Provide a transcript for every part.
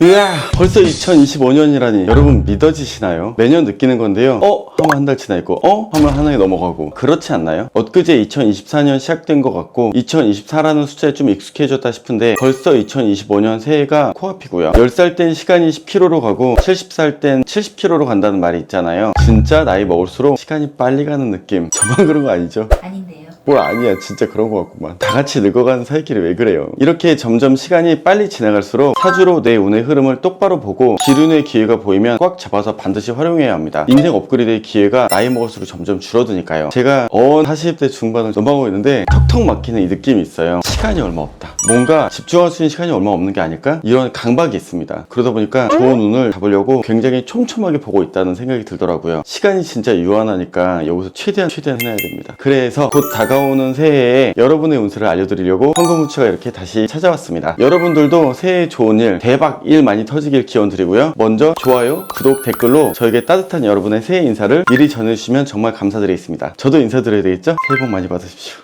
이야, 벌써 2025년이라니 여러분 믿어지시나요? 매년 느끼는 건데요. 하면 한 달 지나 있고 하면 한 해가 넘어가고 그렇지 않나요? 엊그제 2024년 시작된 것 같고 2024라는 숫자에 좀 익숙해졌다 싶은데 벌써 2025년 새해가 코앞이고요. 10살 땐 시간이 10km로 가고 70살 땐 70km로 간다는 말이 있잖아요. 진짜 나이 먹을수록 시간이 빨리 가는 느낌. 저만 그런 거 아니죠? 아닌데요. 뭘 아니야, 진짜 그런 거 같구만. 다 같이 늙어가는 사이끼리 왜 그래요? 이렇게 점점 시간이 빨리 지나갈수록 사주로 내 운의 흐름을 똑바로 보고 기운의 기회가 보이면 꽉 잡아서 반드시 활용해야 합니다. 인생 업그레이드의 기회가 나이 먹을수록 점점 줄어드니까요. 제가 40대 중반을 넘어가고 있는데 턱턱 막히는 이 느낌이 있어요. 시간이 얼마 없다. 뭔가 집중할 수 있는 시간이 얼마 없는 게 아닐까? 이런 강박이 있습니다. 그러다 보니까 좋은 운을 잡으려고 굉장히 촘촘하게 보고 있다는 생각이 들더라고요. 시간이 진짜 유한하니까 여기서 최대한 해놔야 됩니다. 그래서 곧 다가오는 새해에 여러분의 운세를 알려드리려고 황금우치가 이렇게 다시 찾아왔습니다. 여러분들도 새해 좋은 일, 대박 일 많이 터지길 기원 드리고요. 먼저 좋아요, 구독, 댓글로 저에게 따뜻한 여러분의 새해 인사를 미리 전해주시면 정말 감사드리겠습니다. 저도 인사드려야 되겠죠? 새해 복 많이 받으십시오.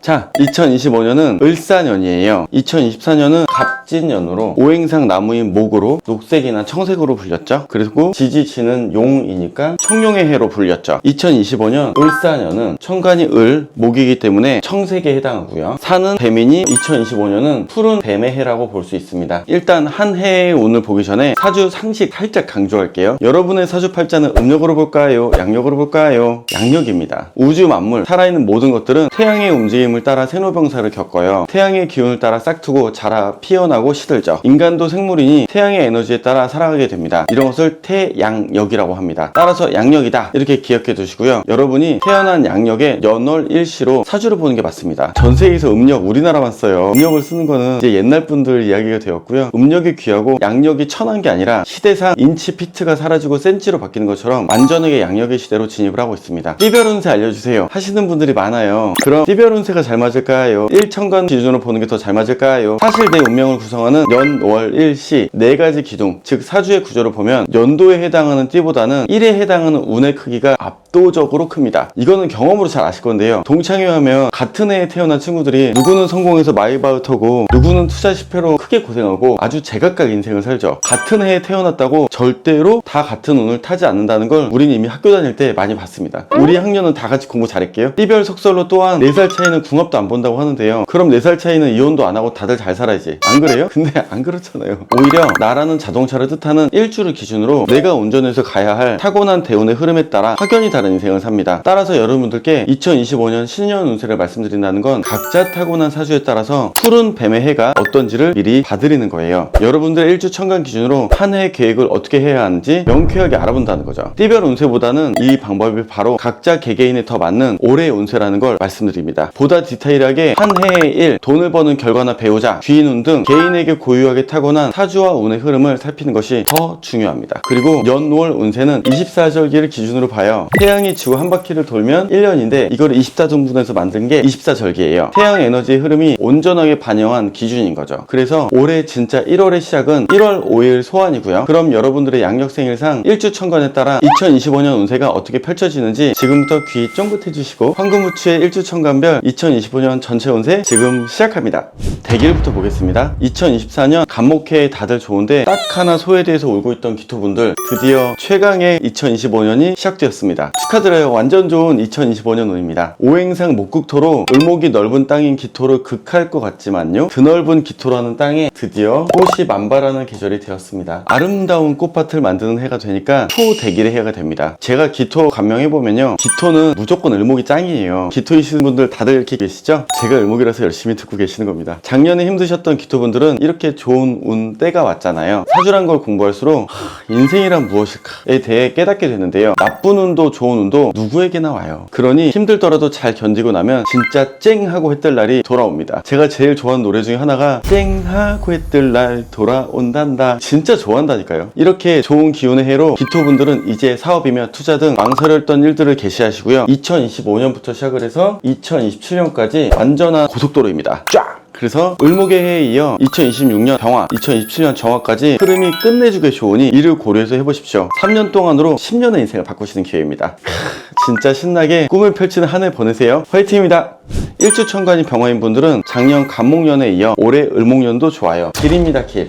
자, 2025년은 을사년이에요. 2024년은 갑진년으로 오행상 나무인 목으로 녹색이나 청색으로 불렸죠. 그리고 지지치는 용이니까 청룡의 해로 불렸죠. 2025년 을사년은 천간이 을, 목이기 때문에 청색에 해당하고요. 사는 뱀이니 2025년은 푸른 뱀의 해라고 볼 수 있습니다. 일단 한 해의 운을 보기 전에 사주 상식 살짝 강조할게요. 여러분의 사주 팔자는 음력으로 볼까요? 양력으로 볼까요? 양력입니다. 우주 만물, 살아있는 모든 것들은 태양의 움직임을 따라 생로병사를 겪어요. 태양의 기운을 따라 싹트고 자라 피어나고 시들죠. 인간도 생물이니 태양의 에너지에 따라 살아가게 됩니다. 이런 것을 태양력이라고 합니다. 따라서 양력이다 이렇게 기억해 두시고요. 여러분이 태어난 양력의 연월 일시로 사주를 보는 게 맞습니다. 전 세계에서 음력 우리나라만 써요. 음력을 쓰는 거는 이제 옛날 분들 이야기가 되었고요. 음력이 귀하고 양력이 천한 게 아니라 시대상 인치 피트가 사라지고 센치로 바뀌는 것처럼 완전하게 양력의 시대로 진입을 하고 있습니다. 띠별 운세 알려주세요 하시는 분들이 많아요. 그럼 띠별 운세가 잘 맞을까요? 일천간 기준으로 보는 게 더 잘 맞을까요? 사실 내 운명을 구성하는 연, 월, 일, 시 4가지 기둥, 즉 사주의 구조를 보면 연도에 해당하는 띠보다는 1에 해당하는 운의 크기가 압도적으로 큽니다. 이거는 경험으로 잘 아실 건데요. 동창회하면 같은 해에 태어난 친구들이 누구는 성공해서 마이바우터고 누구는 투자 실패로 크게 고생하고 아주 제각각 인생을 살죠. 같은 해에 태어났다고 절대로 다 같은 운을 타지 않는다는 걸 우린 이미 학교 다닐 때 많이 봤습니다. 우리 학년은 다 같이 공부 잘했게요. 띠별 속설로 또한 4살 차이는 궁합도 안 본다고 하는데요. 그럼 4살 차이는 이혼도 안 하고 다들 잘 살아야지. 안 그래요? 근데 안 그렇잖아요. 오히려 나라는 자동차를 뜻하는 일주를 기준으로 내가 운전해서 가야 할 타고난 대운의 흐름에 따라 확연히 다른 인생을 삽니다. 따라서 여러분들께 2025년 신년 운세를 말씀드린다는 건 각자 타고난 사주에 따라서 푸른 뱀의 해가 어떤지를 미리 봐드리는 거예요. 여러분들의 일주 천간 기준으로 한 해 계획을 어떻게 해야 하는지 명쾌하게 알아본다는 거죠. 띠별 운세보다는 이 방법이 바로 각자 개개인에 더 맞는 올해의 운세라는 걸 말씀드립니다. 보다 디테일하게 한 해의 일, 돈을 버는 결과나 배우자, 귀인운 등 개인에게 고유하게 타고난 사주와 운의 흐름을 살피는 것이 더 중요합니다. 그리고 연월 운세는 24절기를 기준으로 봐요. 태양이 지구 한 바퀴를 돌면 1년인데 이걸 24등분해서 만든 게 24절기예요. 태양 에너지의 흐름이 온전하게 반영한 기준인 거죠. 그래서 올해 진짜 1월의 시작은 1월 5일 소환이고요. 그럼 여러분들의 양력생일상 일주천간에 따라 2025년 운세가 어떻게 펼쳐지는지 지금부터 귀 쫑긋 해주시고 황금우추의 일주천간별 2025년 전체 운세 지금 시작합니다. 대길부터 보겠습니다. 2024년 간목해에 다들 좋은데 딱 하나 소외돼서 울고 있던 기토분들 드디어 최강의 2025년이 시작되었습니다. 축하드려요. 완전 좋은 2025년 운입니다. 오행상 목국토로 을목이 넓은 땅인 기토를 극할 것 같지만요. 드넓은 기토라는 땅에 드디어 꽃이 만발하는 계절이 되었습니다. 아름다운 꽃밭을 만드는 해가 되니까 초대길의 해가 됩니다. 제가 기토 감명해보면요. 기토는 무조건 을목이 짱이에요. 기토이신 분들 다들 이렇게 계시죠? 제가 을목이라서 열심히 듣고 계시는 겁니다. 작년에 힘드셨던 기토분들은 이렇게 좋은 운 때가 왔잖아요. 사주란 걸 공부할수록 인생이란 무엇일까에 대해 깨닫게 되는데요. 나쁜 운도 좋은 운도 누구에게나 와요. 그러니 힘들더라도 잘 견디고 나면 진짜 쨍하고 해뜰 날이 돌아옵니다. 제가 제일 좋아하는 노래 중에 하나가 쨍하고 해뜰 날 돌아온단다. 진짜 좋아한다니까요. 이렇게 좋은 기운의 해로 기토분들은 이제 사업이며 투자 등 망설였던 일들을 개시하시고요. 2025년부터 시작을 해서 2027년까지 완전한 고속도로입니다. 쫙! 그래서 을목의 해에 이어 2026년 병화, 2027년 정화까지 흐름이 끝내주게 좋으니 이를 고려해서 해보십시오. 3년 동안으로 10년의 인생을 바꾸시는 기회입니다. 진짜 신나게 꿈을 펼치는 한 해 보내세요. 화이팅입니다. 일주천간이 병화인 분들은 작년 간목년에 이어 올해 을목년도 좋아요. 길입니다, 길.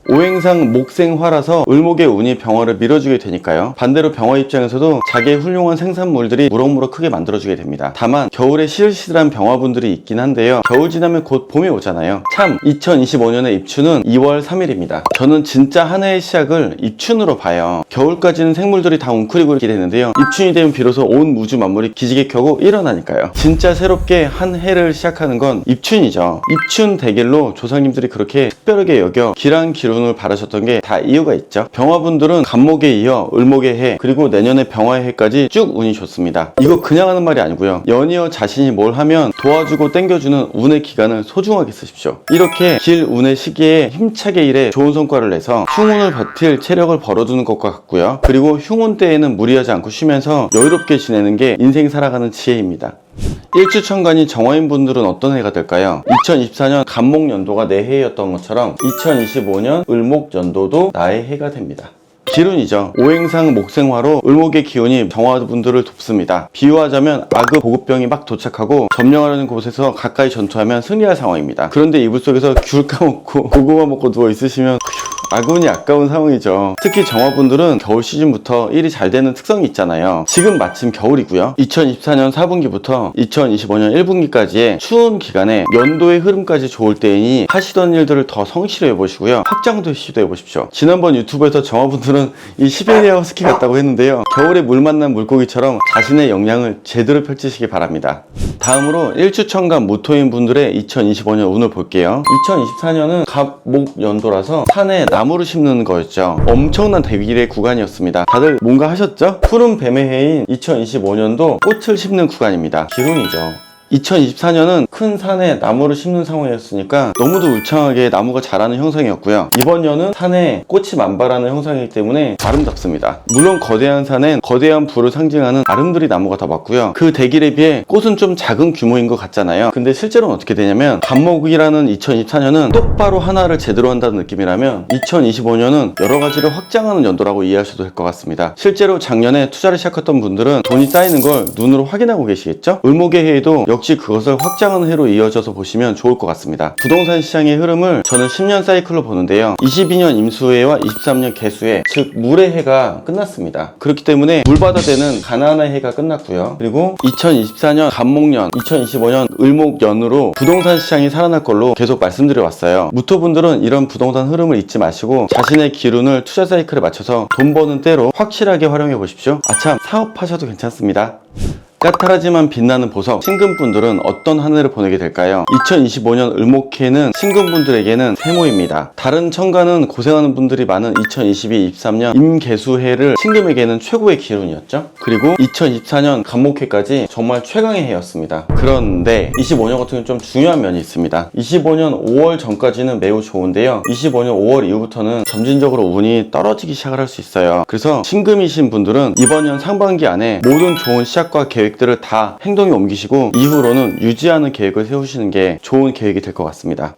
오행상 목생화라서 을목의 운이 병화를 밀어주게 되니까요. 반대로 병화 입장에서도 자기의 훌륭한 생산물들이 무럭무럭 크게 만들어주게 됩니다. 다만 겨울에 시들시들한 병화분들이 있긴 한데요. 겨울 지나면 곧 봄이 오잖아요. 참 2025년의 입춘은 2월 3일입니다. 저는 진짜 한 해의 시작을 입춘으로 봐요. 겨울까지는 생물들이 다 웅크리고 있게 되는데요. 입춘이 되면 비로소 온 우주 만물이 기지개 켜고 일어나니까요. 진짜 새롭게 한 해를 시작하는 건 입춘이죠. 입춘 대길로 조상님들이 그렇게 특별하게 여겨 기란 기운을 바라셨던 게 다 이유가 있죠. 병화분들은 간목에 이어 을목의 해 그리고 내년에 병화의 해까지 쭉 운이 좋습니다. 이거 그냥 하는 말이 아니고요. 연이어 자신이 뭘 하면 도와주고 땡겨주는 운의 기간을 소중하게 쓰십시오. 이렇게 길 운의 시기에 힘차게 일해 좋은 성과를 내서 흉운을 버틸 체력을 벌어두는 것과 같고요. 그리고 흉운 때에는 무리하지 않고 쉬면서 여유롭게 지내는 게 인생 살아가는 지혜입니다. 일주천간이 정화인 분들은 어떤 해가 될까요? 2024년 간목연도가 내 해였던 것처럼 2025년 을목연도도 나의 해가 됩니다. 기운이죠. 오행상 목생화로 을목의 기운이 정화분들을 돕습니다. 비유하자면 악의 보급병이 막 도착하고 점령하려는 곳에서 가까이 전투하면 승리할 상황입니다. 그런데 이불 속에서 귤 까먹고 고구마 먹고 누워 있으시면 아군이 아까운 상황이죠. 특히 정화분들은 겨울 시즌부터 일이 잘 되는 특성이 있잖아요. 지금 마침 겨울이고요. 2024년 4분기부터 2025년 1분기까지의 추운 기간에 연도의 흐름까지 좋을 때이니 하시던 일들을 더 성실히 해보시고요. 확장도 시도해 보십시오. 지난번 유튜브에서 정화분들은 이 시베리아 허스키 같다고 했는데요. 겨울에 물 만난 물고기처럼 자신의 역량을 제대로 펼치시기 바랍니다. 다음으로 일주천간 모토인 분들의 2025년 운을 볼게요. 2024년은 갑목연도라서 산에 나무를 심는 거였죠. 엄청난 대길의 구간이었습니다. 다들 뭔가 하셨죠? 푸른 뱀의 해인 2025년도 꽃을 심는 구간입니다. 기운이죠. 2024년은 큰 산에 나무를 심는 상황이었으니까 너무도 울창하게 나무가 자라는 형상이었고요. 이번 년은 산에 꽃이 만발하는 형상이기 때문에 아름답습니다. 물론 거대한 산엔 거대한 부를 상징하는 아름드리 나무가 더 많고요. 그 대길에 비해 꽃은 좀 작은 규모인 것 같잖아요. 근데 실제로는 어떻게 되냐면 간목이라는 2024년은 똑바로 하나를 제대로 한다는 느낌이라면 2025년은 여러 가지를 확장하는 연도라고 이해하셔도 될 것 같습니다. 실제로 작년에 투자를 시작했던 분들은 돈이 쌓이는 걸 눈으로 확인하고 계시겠죠? 을목의 해에도 역시 그것을 확장하는 해로 이어져서 보시면 좋을 것 같습니다. 부동산 시장의 흐름을 저는 10년 사이클로 보는데요. 22년 임수해와 23년 개수해, 즉 물의 해가 끝났습니다. 그렇기 때문에 물바다되는 가나안의 해가 끝났고요. 그리고 2024년 간목년, 2025년 을목연으로 부동산 시장이 살아날 걸로 계속 말씀드려왔어요. 무토분들은 이런 부동산 흐름을 잊지 마시고 자신의 기운을 투자 사이클에 맞춰서 돈 버는 때로 확실하게 활용해 보십시오. 아참, 사업하셔도 괜찮습니다. 까탈하지만 빛나는 보석, 신금분들은 어떤 한 해를 보내게 될까요? 2025년 을목해는 신금분들에게는 세모입니다. 다른 천간은 고생하는 분들이 많은 2022-23년 임계수해를 신금에게는 최고의 기운이었죠. 그리고 2024년 간목해까지 정말 최강의 해였습니다. 그런데 25년 같은 경우는 좀 중요한 면이 있습니다. 25년 5월 전까지는 매우 좋은데요. 25년 5월 이후부터는 점진적으로 운이 떨어지기 시작을 할 수 있어요. 그래서 신금이신 분들은 이번 년 상반기 안에 모든 좋은 시작과 계획들을 다 행동에 옮기시고 이후로는 유지하는 계획을 세우시는 게 좋은 계획이 될 것 같습니다.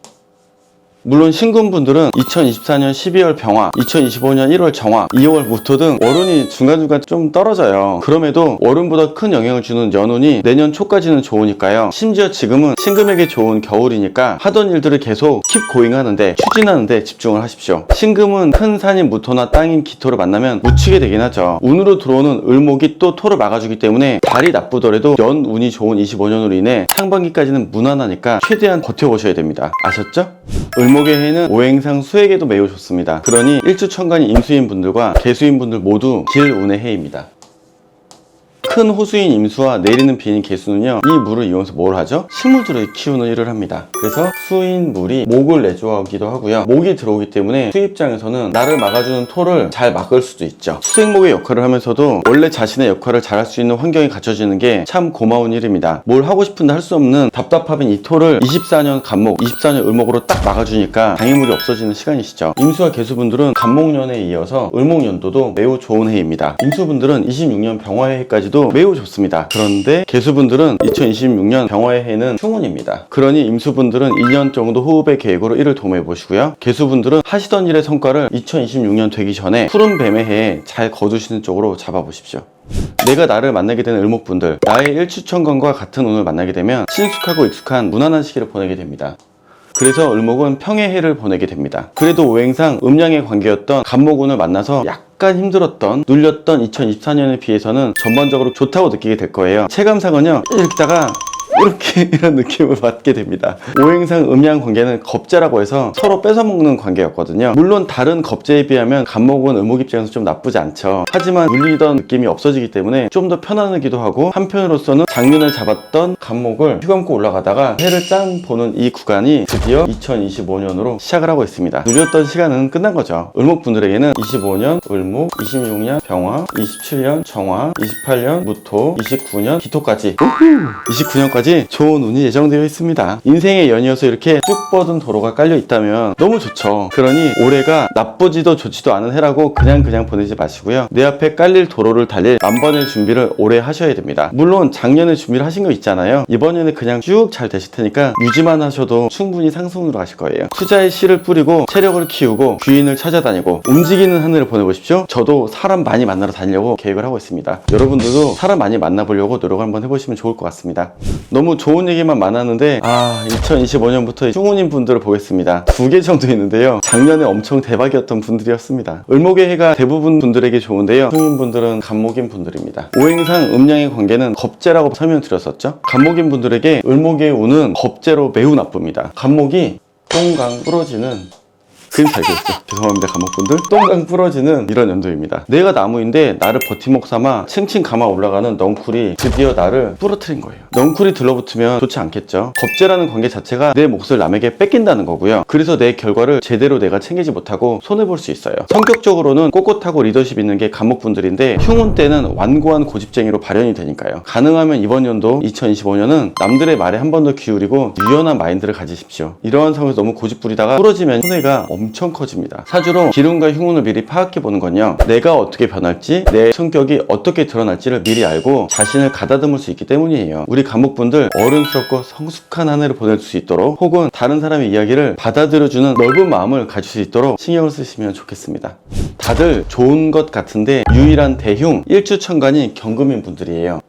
물론 신금분들은 2024년 12월 병화, 2025년 1월 정화, 2월 무토 등 월운이 중간중간 좀 떨어져요. 그럼에도 월운보다 큰 영향을 주는 연운이 내년 초까지는 좋으니까요. 심지어 지금은 신금에게 좋은 겨울이니까 하던 일들을 계속 킵 고잉 하는데, 추진하는데 집중을 하십시오. 신금은 큰 산인 무토나 땅인 기토를 만나면 묻히게 되긴 하죠. 운으로 들어오는 을목이 또 토를 막아주기 때문에 달이 나쁘더라도 연운이 좋은 25년으로 인해 상반기까지는 무난하니까 최대한 버텨보셔야 됩니다. 아셨죠? 을목의 해는 오행상 수에게도 매우 좋습니다. 그러니 일주천간이 임수인 분들과 개수인 분들 모두 길운의 해입니다. 큰 호수인 임수와 내리는 비인 개수는요, 이 물을 이용해서 뭘 하죠? 식물들을 키우는 일을 합니다. 그래서 수인 물이 목을 내조하기도 하고요. 목이 들어오기 때문에 수 입장에서는 나를 막아주는 토를 잘 막을 수도 있죠. 수생목의 역할을 하면서도 원래 자신의 역할을 잘할 수 있는 환경이 갖춰지는 게 참 고마운 일입니다. 뭘 하고 싶은데 할 수 없는 답답함인 이 토를 24년 간목, 24년 을목으로 딱 막아주니까 장애물이 없어지는 시간이시죠. 임수와 개수분들은 간목년에 이어서 을목년도도 매우 좋은 해입니다. 임수분들은 26년 병화의 해까지도 매우 좋습니다. 그런데 개수분들은 2026년 병화의 해는 흉운입니다. 그러니 임수분들은 2년 정도 호흡의 계획으로 일을 도모해 보시고요. 개수분들은 하시던 일의 성과를 2026년 되기 전에 푸른 뱀의 해에 잘 거두시는 쪽으로 잡아보십시오. 내가 나를 만나게 되는 을목분들, 나의 일주천간과 같은 운을 만나게 되면 친숙하고 익숙한 무난한 시기를 보내게 됩니다. 그래서 을목은 평의 해를 보내게 됩니다. 그래도 오행상 음양의 관계였던 간목운을 만나서 약간 힘들었던, 눌렸던 2024년에 비해서는 전반적으로 좋다고 느끼게 될 거예요. 체감상은요, 읽다가 이렇게 이런 느낌을 받게 됩니다. 오행상 음양 관계는 겁재라고 해서 서로 뺏어먹는 관계였거든요. 물론 다른 겁재에 비하면 간목은 을목 입장에서 좀 나쁘지 않죠. 하지만 눌리던 느낌이 없어지기 때문에 좀 더 편안하기도 하고, 한편으로서는 작년을 잡았던 간목을 휘감고 올라가다가 해를 짠 보는 이 구간이 드디어 2025년으로 시작을 하고 있습니다. 누렸던 시간은 끝난 거죠. 을목 분들에게는 25년 을목, 26년 병화, 27년 정화, 28년 무토, 29년 기토까지 29년까지 좋은 운이 예정되어 있습니다. 인생의 연이어서 이렇게 쭉 뻗은 도로가 깔려 있다면 너무 좋죠. 그러니 올해가 나쁘지도 좋지도 않은 해라고 그냥 보내지 마시고요. 내 앞에 깔릴 도로를 달릴 만번의 준비를 올해 하셔야 됩니다. 물론 작년에 준비를 하신 거 있잖아요. 이번에는 그냥 쭉 잘 되실 테니까 유지만 하셔도 충분히 상승으로 가실 거예요. 투자의 씨를 뿌리고 체력을 키우고 귀인을 찾아다니고 움직이는 한 해를 보내보십시오. 저도 사람 많이 만나러 다니려고 계획을 하고 있습니다. 여러분들도 사람 많이 만나보려고 노력 한번 해보시면 좋을 것 같습니다. 너무 좋은 얘기만 많았는데 2025년부터 흉운인 분들을 보겠습니다. 2개 정도 있는데요. 작년에 엄청 대박이었던 분들이었습니다. 을목의 해가 대부분 분들에게 좋은데요. 흉인 분들은 간목인 분들입니다. 오행상 음양의 관계는 겁재라고 설명드렸었죠. 간목인 분들에게 을목의 운은 겁재로 매우 나쁩니다. 간목이 똥강 부러지는, 그림 잘 그렸어. 죄송합니다, 간목분들. 똥강 부러지는 이런 연도입니다. 내가 나무인데 나를 버팀목 삼아 층층 감아 올라가는 넝쿨이 드디어 나를 부러뜨린 거예요. 넝쿨이 들러붙으면 좋지 않겠죠. 겁재라는 관계 자체가 내 몫을 남에게 뺏긴다는 거고요. 그래서 내 결과를 제대로 내가 챙기지 못하고 손해볼 수 있어요. 성격적으로는 꼿꼿하고 리더십 있는 게 간목분들인데 흉운 때는 완고한 고집쟁이로 발현이 되니까요. 가능하면 이번 연도 2025년은 남들의 말에 한 번 더 기울이고 유연한 마인드를 가지십시오. 이러한 상황에서 너무 고집부리다가 부러지면 손해가 엄청 커집니다. 사주로 기운과 흉운을 미리 파악해보는 건요, 내가 어떻게 변할지, 내 성격이 어떻게 드러날지를 미리 알고 자신을 가다듬을 수 있기 때문이에요. 우리 간목분들 어른스럽고 성숙한 한 해를 보낼 수 있도록, 혹은 다른 사람의 이야기를 받아들여주는 넓은 마음을 가질 수 있도록 신경을 쓰시면 좋겠습니다. 다들 좋은 것 같은데 유일한 대흉 일주천간이 경금인 분들이에요.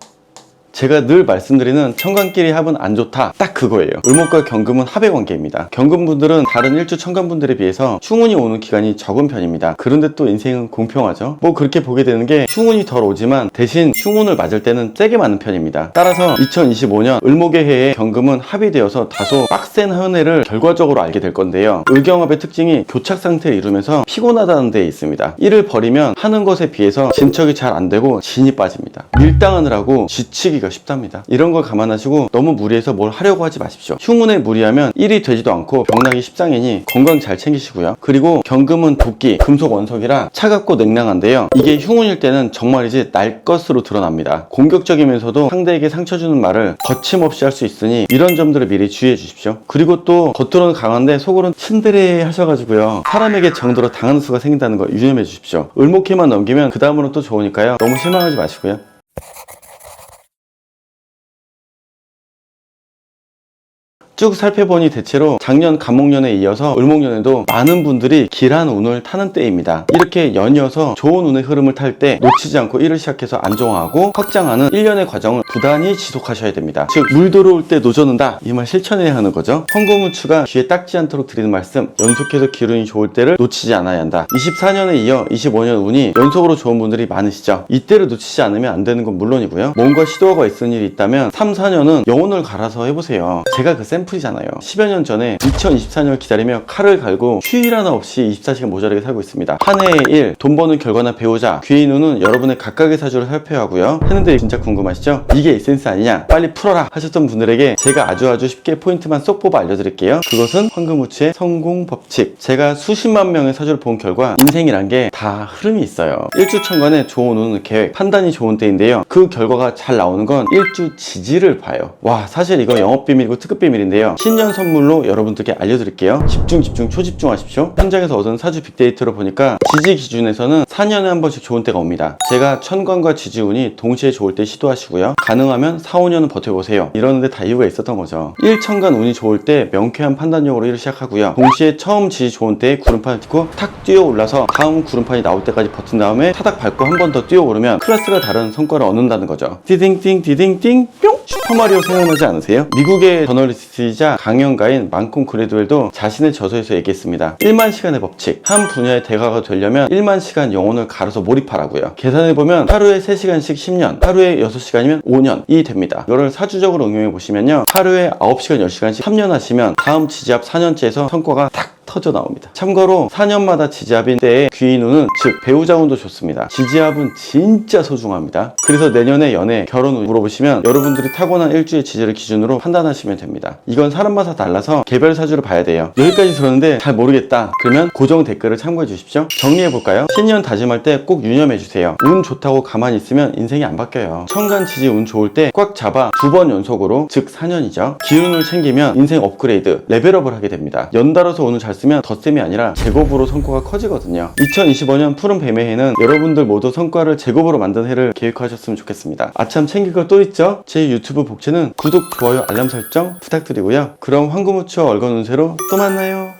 제가 늘 말씀드리는 천간끼리 합은 안 좋다, 딱 그거예요. 을목과 경금은 합의 관계입니다. 경금분들은 다른 일주 천간분들에 비해서 흉운이 오는 기간이 적은 편입니다. 그런데 또 인생은 공평하죠. 뭐 그렇게 보게 되는 게 흉운이 덜 오지만 대신 흉운을 맞을 때는 세게 맞는 편입니다. 따라서 2025년 을목의 해에 경금은 합의되어서 다소 빡센 한 해를 결과적으로 알게 될 건데요. 을경합의 특징이 교착 상태를 이루면서 피곤하다는 데에 있습니다. 이를 버리면 하는 것에 비해서 진척이 잘 안 되고 진이 빠집니다. 밀당하느라고 지치기가 쉽답니다. 이런 걸 감안하시고 너무 무리해서 뭘 하려고 하지 마십시오. 흉운에 무리하면 일이 되지도 않고 병나기 십상이니 건강 잘 챙기시고요. 그리고 경금은 도끼, 금속 원석이라 차갑고 냉랭한데요. 이게 흉운일 때는 정말이지 날 것으로 드러납니다. 공격적이면서도 상대에게 상처 주는 말을 거침없이 할 수 있으니 이런 점들을 미리 주의해 주십시오. 그리고 또 겉으로는 강한데 속으로는 츤데레 하셔가지고요, 사람에게 정도로 당하는 수가 생긴다는 거 유념해 주십시오. 을목해만 넘기면 그 다음으로는 또 좋으니까요. 너무 실망하지 마시고요. 쭉 살펴보니 대체로 작년 간목년에 이어서 을목년에도 많은 분들이 길한 운을 타는 때입니다. 이렇게 연이어서 좋은 운의 흐름을 탈 때 놓치지 않고 일을 시작해서 안정화하고 확장하는 1년의 과정을 부단히 지속하셔야 됩니다. 즉, 물 들어올 때 노젓는다, 이 말 실천해야 하는 거죠. 성공우추가 귀에 딱지 않도록 드리는 말씀, 연속해서 기운이 좋을 때를 놓치지 않아야 한다. 24년에 이어 25년 운이 연속으로 좋은 분들이 많으시죠. 이때를 놓치지 않으면 안 되는 건 물론이고요, 뭔가 시도가 있을 일이 있다면 3, 4년은 영혼을 갈아서 해보세요. 제가 그 샘플이잖아요. 10여 년 전에 2024년을 기다리며 칼을 갈고 휴일 하나 없이 24시간 모자라게 살고 있습니다. 한 해의 일, 돈 버는 결과나 배우자, 귀인 운은 여러분의 각각의 사주를 살펴야 하고요. 했는데 진짜 궁금하시죠? 이게 에센스 아니냐? 빨리 풀어라 하셨던 분들에게 제가 아주 쉽게 포인트만 쏙 뽑아 알려드릴게요. 그것은 황금우추의 성공 법칙. 제가 수십만 명의 사주를 본 결과 인생이란 게 다 흐름이 있어요. 일주천간에 좋은 운, 계획, 판단이 좋은 때인데요. 그 결과가 잘 나오는 건 일주 지지를 봐요. 와, 사실 이거 영업비밀이고 특급비밀인데요. 신년 선물로 여러분들께 알려드릴게요. 집중 초집중하십시오. 현장에서 얻은 사주 빅데이터를 보니까 지지 기준에서는 4년에 한 번씩 좋은 때가 옵니다. 제가 천간과 지지운이 동시에 좋을 때 시도하시고요. 가능하면 4, 5년은 버텨보세요. 이러는데 다 이유가 있었던 거죠. 1천간 운이 좋을 때 명쾌한 판단력으로 일을 시작하고요. 동시에 처음 지지 좋은 때에 구름판을 딛고 탁 뛰어 올라서 다음 구름판이 나올 때까지 버틴 다음에 타닥 밟고 한 번 더 뛰어 오르면 클래스가 다른 성과를 얻는다는 거죠. 디딩띵 뿅! 슈퍼마리오 생각나지 않으세요? 미국의 저널리스트 지지자 강연가인 만콤 그레드웰도 자신의 저서에서 얘기했습니다. 1만 시간의 법칙. 한 분야의 대가가 되려면 1만 시간 영혼을 갈아서 몰입하라고요. 계산해보면 하루에 3시간씩 10년, 하루에 6시간이면 5년이 됩니다. 이거를 사주적으로 응용해 보시면요, 하루에 9시간 10시간씩 3년 하시면 다음 지지합 4년째에서 성과가 딱 터져 나옵니다. 참고로 4년마다 지지합인 때의 귀인운은, 즉 배우자 운도 좋습니다. 지지합은 진짜 소중합니다. 그래서 내년에 연애, 결혼 운 물어보시면 여러분들이 타고난 일주의 지지를 기준으로 판단하시면 됩니다. 이건 사람마다 달라서 개별 사주를 봐야 돼요. 여기까지 들었는데 잘 모르겠다, 그러면 고정 댓글을 참고해 주십시오. 정리해볼까요? 신년 다짐할 때 꼭 유념해 주세요. 운 좋다고 가만히 있으면 인생이 안 바뀌어요. 천간 지지 운 좋을 때 꽉 잡아 2번 연속으로, 즉 4년이죠. 기운을 챙기면 인생 업그레이드, 레벨업을 하게 됩니다. 연달아서 운을 잘 쓰면 덧셈이 아니라 제곱으로 성과가 커지거든요. 2025년 푸른 뱀의 해는 여러분들 모두 성과를 제곱으로 만든 해를 계획하셨으면 좋겠습니다. 아참, 챙길 거 또 있죠? 제 유튜브 복채는 구독, 좋아요, 알람 설정 부탁드리고요. 그럼 황금우추와 월간 운세로 또 만나요.